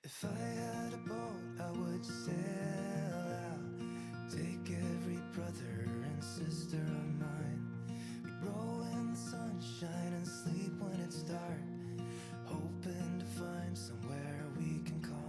If I had a boat, I would sail out, take every brother and sister of mine. We'd row in the sunshine and sleep when it's dark, hoping to find somewhere we can calm.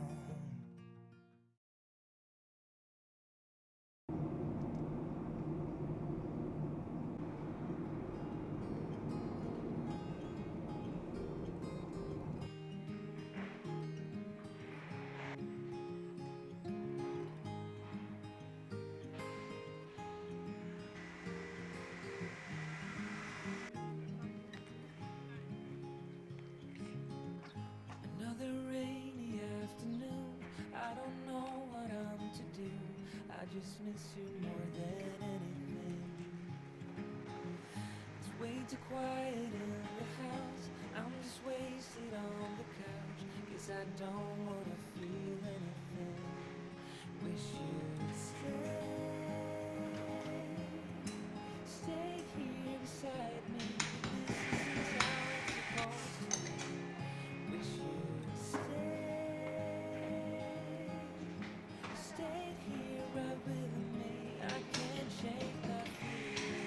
Another rainy afternoon, I don't know what I'm to do. I just miss you more than anything. It's way too quiet in the house, I'm just wasted on the couch. Guess I don't wanna feel anything. Wish you'd stay here beside me. This isn't how it's supposed to be. Wish you'd stay here right with me. I can't shake that feeling.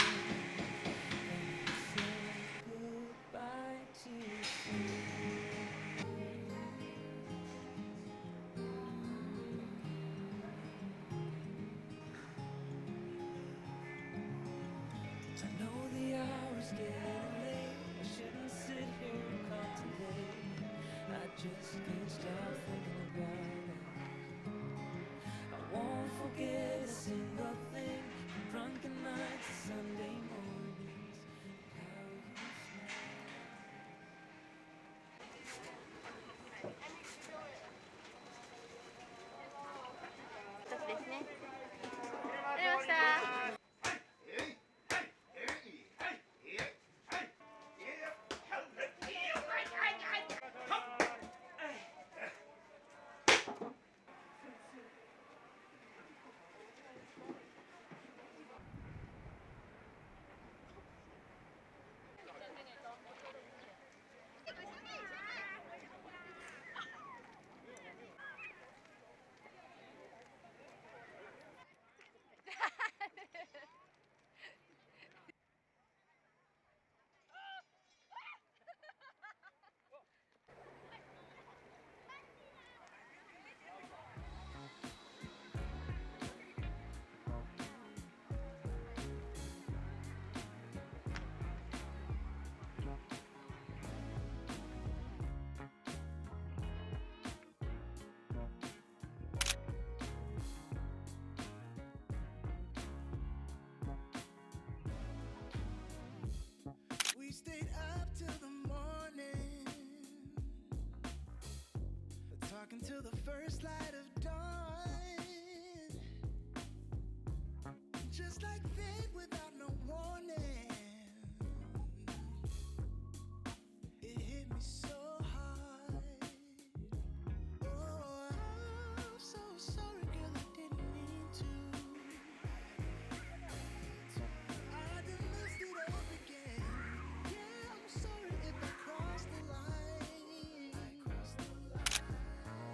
When you say goodbye too soon. I know the hour's getting late. I shouldn't sit here and contemplate. I just can't stop thinking about it. I won't forget a single thing, from drunken nights to Sunday mornings, how you smile. We stayed up till the morning, talking till the first light of dawn. Just like fate without no warning, it hit me so hard. Oh, I'm so sorry, girl, I didn't mean to. I done messed it up again. Yeah, I'm sorry if I crossed the line.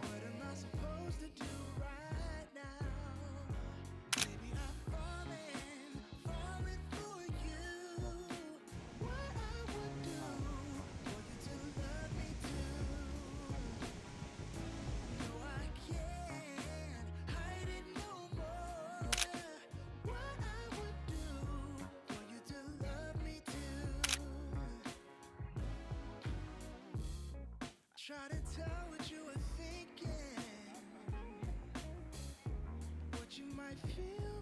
What am I supposed to do right now? Maybe I'm falling for you. What I would do for you to love me too. No, I can't hide it no more. What I would do for you to love me too. Try to tell what you were thinking, what you might feel